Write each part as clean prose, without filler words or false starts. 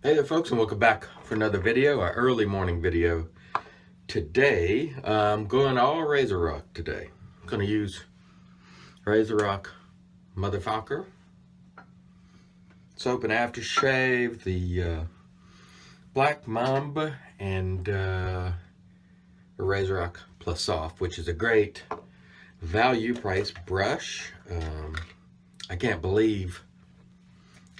Hey there folks, and welcome back for another video, our early morning video. Today, I'm going all Razor Rock today. I'm going to use Razor Rock Motherfucker soap and aftershave, the Black Mamba, and the Razor Rock Plus Soft, which is a great value price brush. I can't believe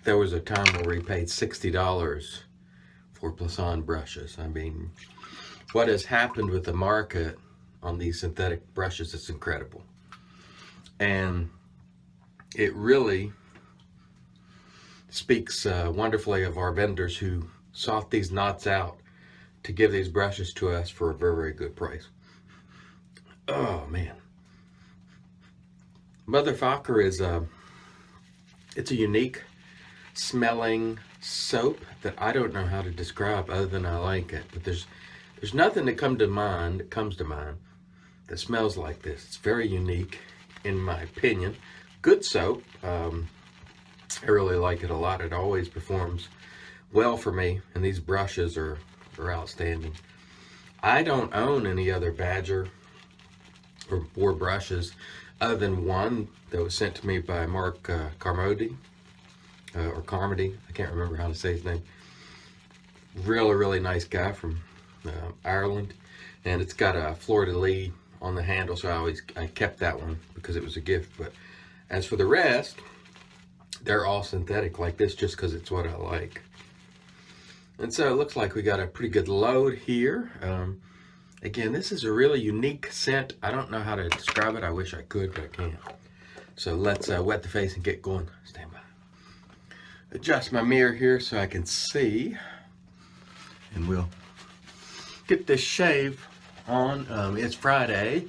there was a time where we paid $60 for Plus-On brushes. I mean, what has happened with the market on these synthetic brushes is incredible. And it really speaks wonderfully of our vendors who sought these knots out to give these brushes to us for a very, very good price. Oh, man. Motherfucker is it's a unique smelling soap that I don't know how to describe other than I like it. But there's nothing that comes to mind that smells like this. It's very unique in my opinion. Good soap. I really like it a lot. It always performs well for me, and these brushes are outstanding. I don't own any other Badger or brushes other than one that was sent to me by Mark Carmody. Or Carmody, I can't remember how to say his name. Really nice guy from Ireland, and it's got a fleur-de-lis on the handle, so I kept that one because it was a gift. But as for the rest, they're all synthetic like this just because it's what I like. And so it looks like we got a pretty good load here. Again, this is a really unique scent. I don't know how to describe it. I wish I could, but I can't. So let's wet the face and get going. Stand by. Adjust my mirror here so I can see, and we'll get this shave on. It's Friday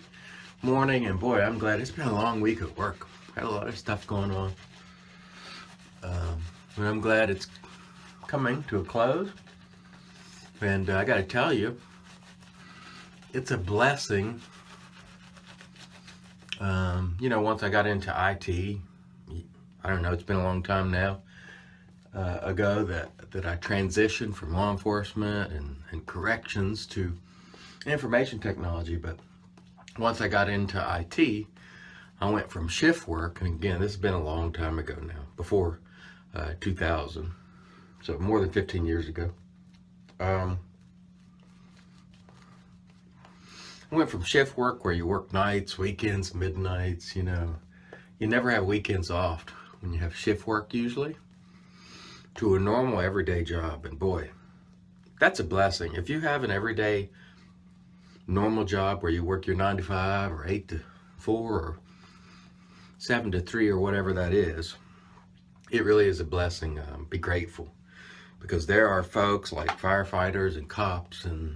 morning, and boy, I'm glad. It's been a long week at work. Had a lot of stuff going on, but I'm glad it's coming to a close. And I got to tell you, it's a blessing. Once I got into IT, I don't know, it's been a long time now. Ago that I transitioned from law enforcement and corrections to information technology. But once I got into IT, I went from shift work, and again, this has been a long time ago now, before 2000, so more than 15 years ago. I went from shift work where you work nights, weekends, midnights, you never have weekends off when you have shift work usually, to a normal everyday job. And boy, that's a blessing. If you have an everyday normal job where you work your 9 to 5 or 8 to 4 or 7 to 3 or whatever that is, it really is a blessing. Be grateful, because there are folks like firefighters and cops and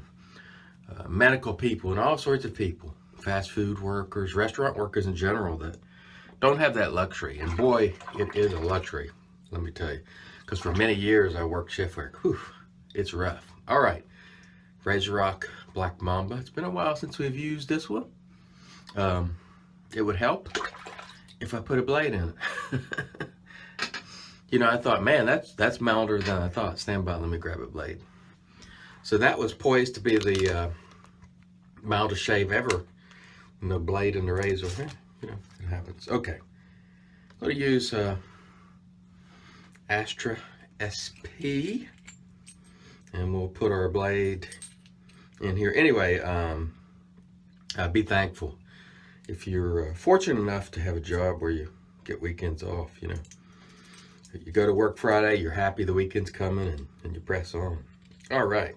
medical people and all sorts of people, fast food workers, restaurant workers in general, that don't have that luxury. And boy, it is a luxury, let me tell you. Because for many years I worked shift work. Whew, it's rough. All right, Razor Rock Black Mamba. It's been a while since we've used this one. It would help if I put a blade in it. I thought, man, that's milder than I thought. Stand by, let me grab a blade. So that was poised to be the mildest shave ever. No blade in the razor. It happens. Okay, I'm going to use Astra SP, and we'll put our blade in here. Anyway, be thankful if you're fortunate enough to have a job where you get weekends off. You go to work Friday, you're happy the weekend's coming, and you press on. All right,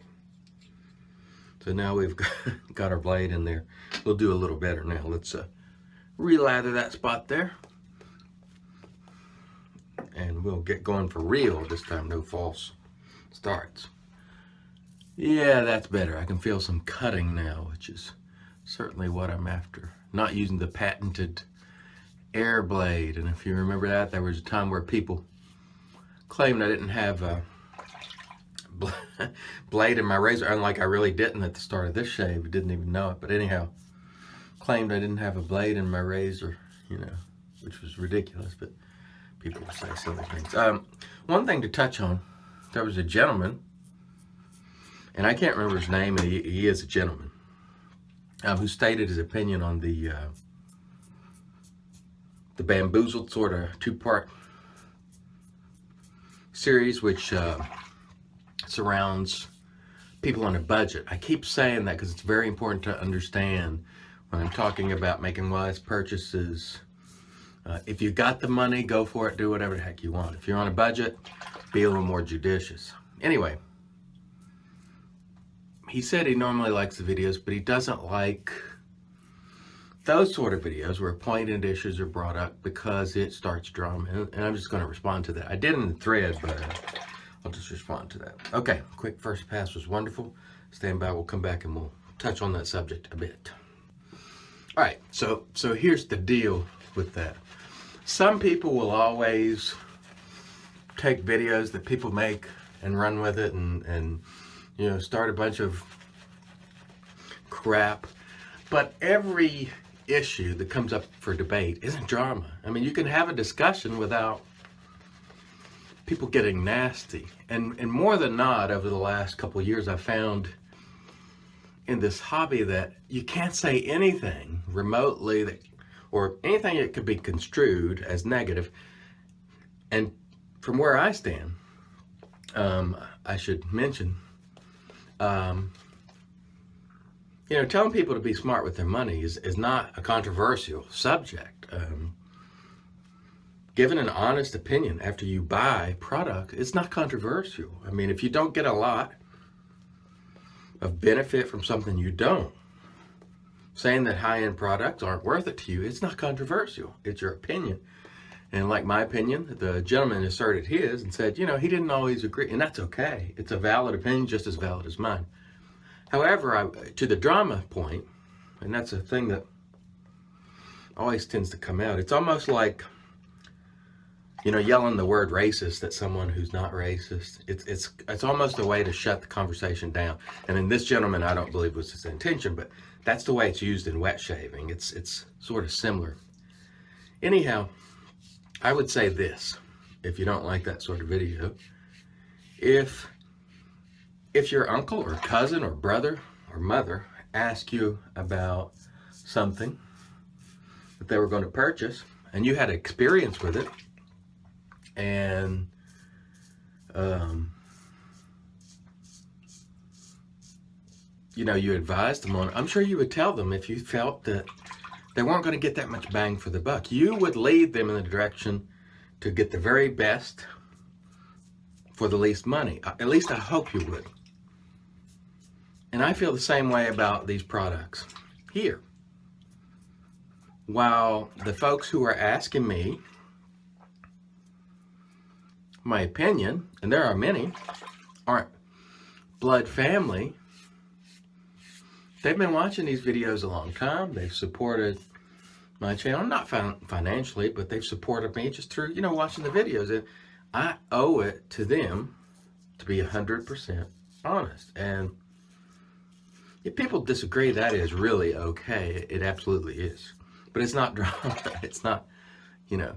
so now we've got our blade in there. We'll do a little better now. Let's relather that spot there, and we'll get going for real this time. No false starts. Yeah, that's better. I can feel some cutting now, which is certainly what I'm after. Not using the patented air blade. And if you remember that, there was a time where people claimed I didn't have a blade in my razor, unlike I really didn't at the start of this shave. I didn't even know it. But anyhow, claimed I didn't have a blade in my razor, which was ridiculous. But people say silly things. One thing to touch on there was a gentleman, and I can't remember his name, and he is a gentleman, who stated his opinion on the Bamboozled sort of two-part series, which surrounds people on a budget. I keep saying that because it's very important to understand when I'm talking about making wise purchases. If you got the money, go for it, do whatever the heck you want. If you're on a budget, be a little more judicious. Anyway, he said he normally likes the videos, but he doesn't like those sort of videos where pointed issues are brought up because it starts drama. And I'm just going to respond to that. I did in the thread, but I'll just respond to that. Okay, quick first pass was wonderful. Stand by, we'll come back and we'll touch on that subject a bit. All right, so here's the deal with that. Some people will always take videos that people make and run with it and you know, start a bunch of crap. But every issue that comes up for debate isn't drama. I mean, you can have a discussion without people getting nasty. And more than not, over the last couple of years, I've found in this hobby that you can't say anything remotely that, or anything that could be construed as negative. And from where I stand, I should mention, you know, telling people to be smart with their money is not a controversial subject. Giving an honest opinion after you buy product, it's not controversial. I mean, if you don't get a lot of benefit from something you don't, saying that high-end products aren't worth it to you, it's not controversial. It's your opinion. And like my opinion, the gentleman asserted his and said, you know, he didn't always agree, and that's okay. It's a valid opinion, just as valid as mine. However, to the drama point, and that's a thing that always tends to come out, it's almost like, you know, yelling the word racist at someone who's not racist. It's almost a way to shut the conversation down. And in this gentleman, I don't believe was his intention, but that's the way it's used in wet shaving. It's sort of similar. Anyhow, I would say this, if you don't like that sort of video, if your uncle or cousin or brother or mother asked you about something that they were going to purchase and you had experience with it, and you know, you advised them on it, I'm sure you would tell them if you felt that they weren't going to get that much bang for the buck. You would lead them in the direction to get the very best for the least money. At least I hope you would. And I feel the same way about these products here. While the folks who are asking me my opinion, and there are many, aren't blood family, they've been watching these videos a long time. They've supported my channel, not financially, but they've supported me just through, you know, watching the videos. And I owe it to them to be 100% honest. And if people disagree, that is really okay. It absolutely is. But it's not drama. It's not, you know.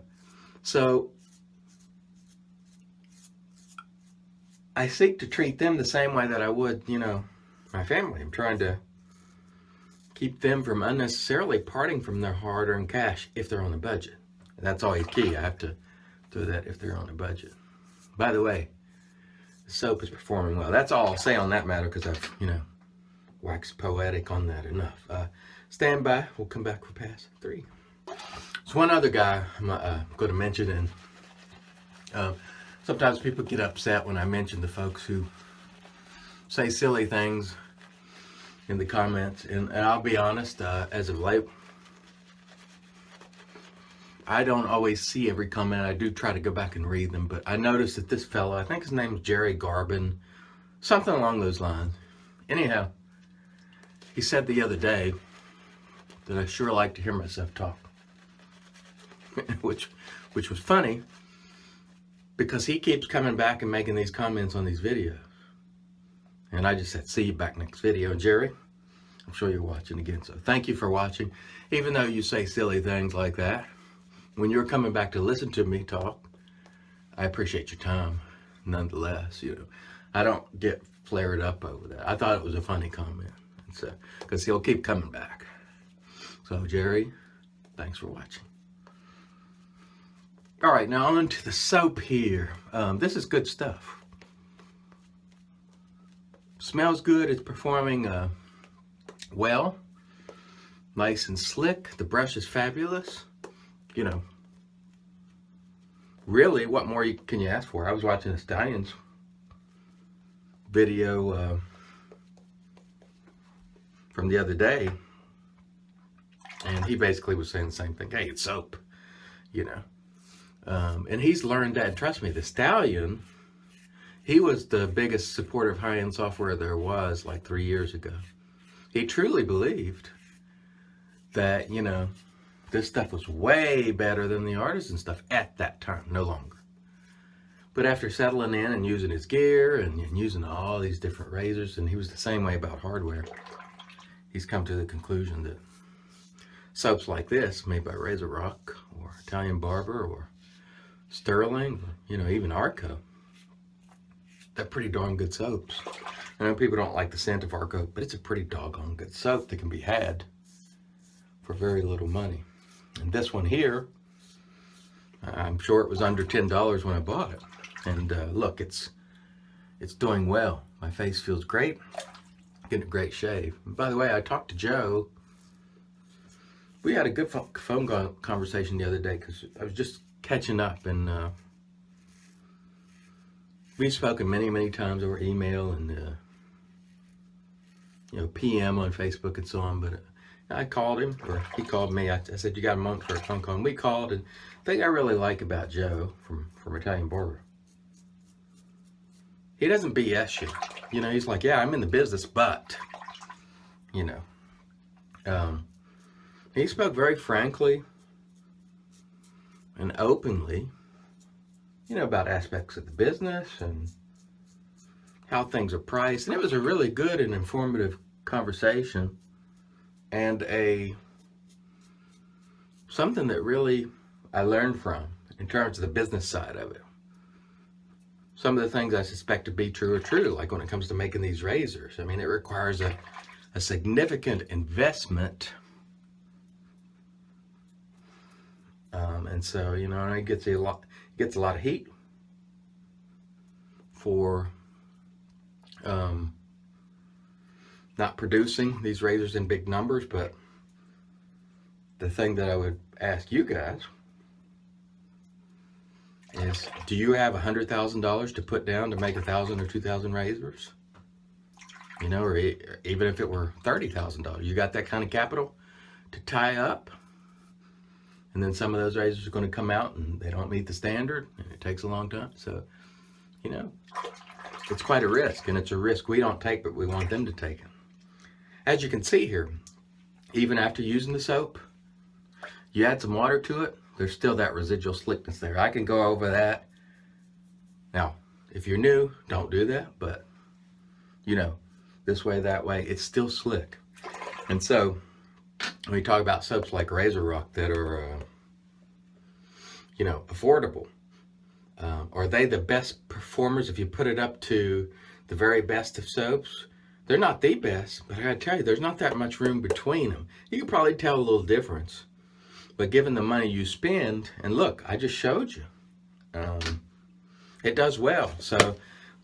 So I seek to treat them the same way that I would, you know, my family. I'm trying to keep them from unnecessarily parting from their hard-earned cash if they're on a budget. And that's always key. I have to do that if they're on a budget. By the way, the soap is performing well. That's all I'll say on that matter because I've, you know, waxed poetic on that enough. Stand by. We'll come back for pass 3. There's one other guy I'm going to mention, and sometimes people get upset when I mention the folks who say silly things in the comments. And I'll be honest, as of late, I don't always see every comment. I do try to go back and read them, but I noticed that this fellow, I think his name is Jerry Garvin, something along those lines. Anyhow, he said the other day that I sure like to hear myself talk, which was funny because he keeps coming back and making these comments on these videos. And I just said, see you back next video. And Jerry, I'm sure you're watching again. So thank you for watching. Even though you say silly things like that, when you're coming back to listen to me talk, I appreciate your time. nonetheless. I don't get flared up over that. I thought it was a funny comment, so because he'll keep coming back. So Jerry, thanks for watching. All right, now on to the soap here. This is good stuff. Smells good. It's performing well. Nice and slick. The brush is fabulous. Really, what more can you ask for? I was watching a Stallions video from the other day, and he basically was saying the same thing. Hey, it's soap, and he's learned that. Trust me, the Stallion, he was the biggest supporter of high-end software there was like 3 years ago. He truly believed that, this stuff was way better than the artisan stuff at that time, no longer. But after settling in and using his gear and using all these different razors, and he was the same way about hardware, he's come to the conclusion that soaps like this, made by Razor Rock or Italian Barber or Sterling, or, even Arco, they're pretty darn good soaps. I know people don't like the scent of Arco, but it's a pretty doggone good soap that can be had for very little money. And this one here, I'm sure it was under $10 when I bought it. And look, it's doing well. My face feels great. Getting a great shave. And by the way, I talked to Joe. We had a good phone conversation the other day because I was just catching up, and we've spoken many, many times over email and PM on Facebook and so on. But I called him, or he called me. I said, you got a moment for a phone call? And we called, and the thing I really like about Joe from Italian Barber, he doesn't BS you. He's like, yeah, I'm in the business, but, he spoke very frankly and openly, about aspects of the business and how things are priced. And it was a really good and informative conversation, and something that really I learned from in terms of the business side of it. Some of the things I suspect to be true are true, like when it comes to making these razors. I mean, it requires a significant investment. And so, it gets a lot of heat for not producing these razors in big numbers. But the thing that I would ask you guys is, do you have $100,000 to put down to make 1,000 or 2,000 razors? Or even if it were $30,000, you got that kind of capital to tie up? And then some of those razors are going to come out and they don't meet the standard, and it takes a long time. So, it's quite a risk, and it's a risk we don't take, but we want them to take it. As you can see here, even after using the soap, you add some water to it, there's still that residual slickness there. I can go over that. Now, if you're new, don't do that, but, this way, that way, it's still slick. And so, when we talk about soaps like Razor Rock that are, affordable, are they the best performers if you put it up to the very best of soaps? They're not the best, but I gotta tell you, there's not that much room between them. You can probably tell a little difference, but given the money you spend, and look, I just showed you, it does well. So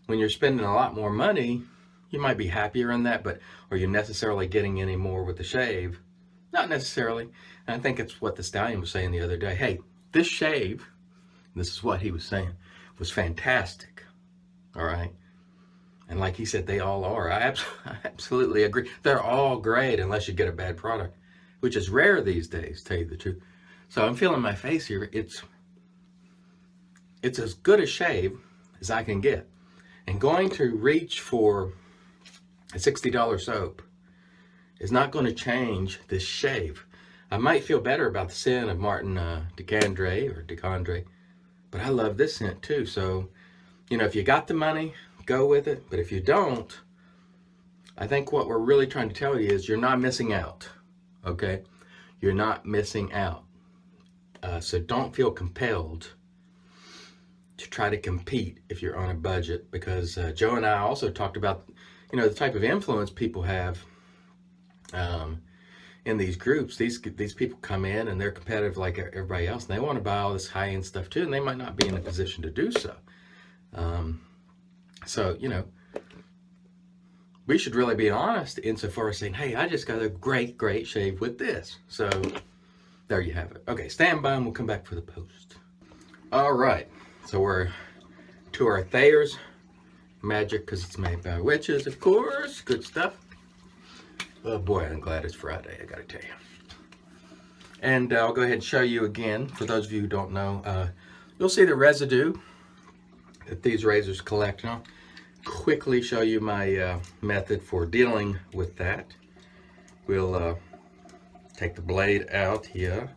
when you're spending a lot more money, you might be happier in that, but are you necessarily getting any more with the shave? Not necessarily. And I think it's what the Stallion was saying the other day. Hey, this shave, this is what he was saying, was fantastic. All right. And like he said, they all are. I absolutely agree. They're all great unless you get a bad product, which is rare these days, to tell you the truth. So I'm feeling my face here. It's as good a shave as I can get. And going to reach for a $60 soap is not going to change this shave. I might feel better about the scent of Martin DeCandre, but I love this scent too. So, if you got the money, go with it. But if you don't, I think what we're really trying to tell you is you're not missing out, okay? You're not missing out. So don't feel compelled to try to compete if you're on a budget, because Joe and I also talked about, the type of influence people have in these groups. These people come in and they're competitive like everybody else, and they want to buy all this high-end stuff too, and they might not be in a position to do so. So, we should really be honest insofar as saying, hey, I just got a great shave with this. So there you have it. Okay, stand by and we'll come back for the post. All right, so we're to our Thayer's magic, because it's made by witches, of course. Good stuff. Oh boy, I'm glad it's Friday, I gotta tell you. And I'll go ahead and show you again, for those of you who don't know, you'll see the residue that these razors collect. And I'll quickly show you my method for dealing with that. We'll take the blade out here,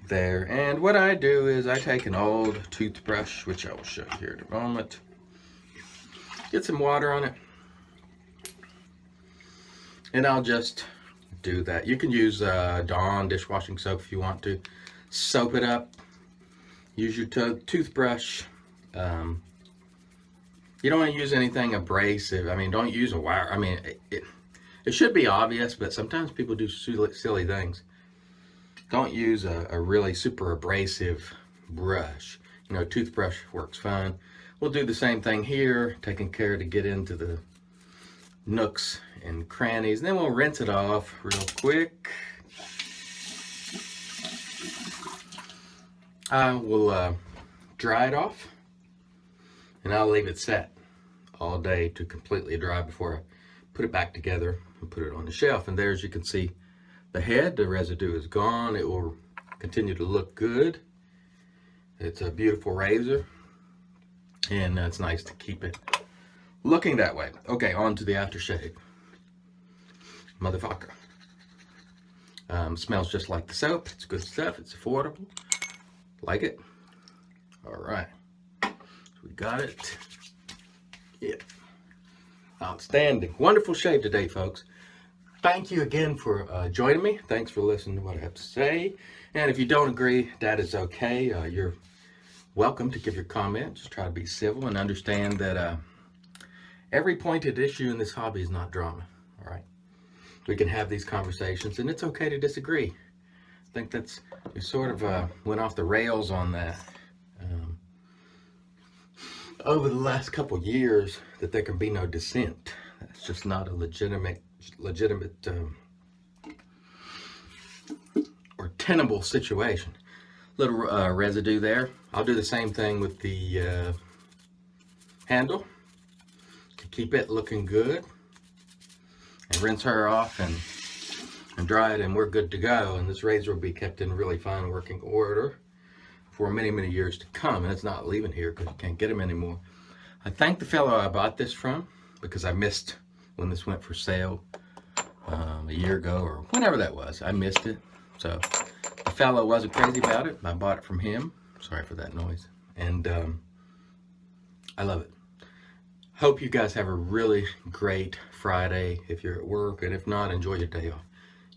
there, and what I do is I take an old toothbrush, which I will show you here in a moment, get some water on it, and I'll just do that. You can use Dawn dishwashing soap if you want to. Soap it up, use your toothbrush. You don't want to use anything abrasive. I mean, don't use a wire. I mean, it should be obvious, but sometimes people do silly things. Don't use a really super abrasive brush. Toothbrush works fine. We'll do the same thing here, taking care to get into the nooks and crannies. And then we'll rinse it off real quick. I will dry it off, and I'll leave it set all day to completely dry before I put it back together and put it on the shelf. And there, as you can see, the head, the residue is gone. It will continue to look good. It's a beautiful razor, and it's nice to keep it looking that way. Okay, on to the aftershave. Motherfucker. Smells just like the soap. It's good stuff. It's affordable. Like it? All right. So we got it. Yeah. Outstanding. Wonderful shave today, folks. Thank you again for joining me. Thanks for listening to what I have to say. And if you don't agree, that is okay. You're welcome to give your comment. Just try to be civil and understand that every pointed issue in this hobby is not drama. All right. We can have these conversations, and it's okay to disagree. I think we sort of went off the rails on that over the last couple years, that there can be no dissent. That's just not a legitimate or tenable situation. Little residue there. I'll do the same thing with the handle to keep it looking good, and rinse her off and dry it, and we're good to go. And this razor will be kept in really fine working order for many years to come, and it's not leaving here because you can't get them anymore. I thank the fellow I bought this from, because I missed when this went for sale a year ago or whenever that was. I missed it. So the fellow wasn't crazy about it. I bought it from him. Sorry for that noise. And I love it. Hope you guys have a really great Friday if you're at work, and if not, enjoy your day off.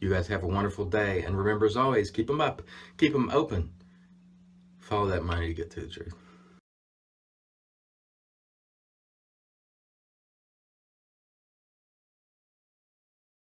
You guys have a wonderful day, and remember, as always, keep them up, keep them open. Follow that money to get to the truth.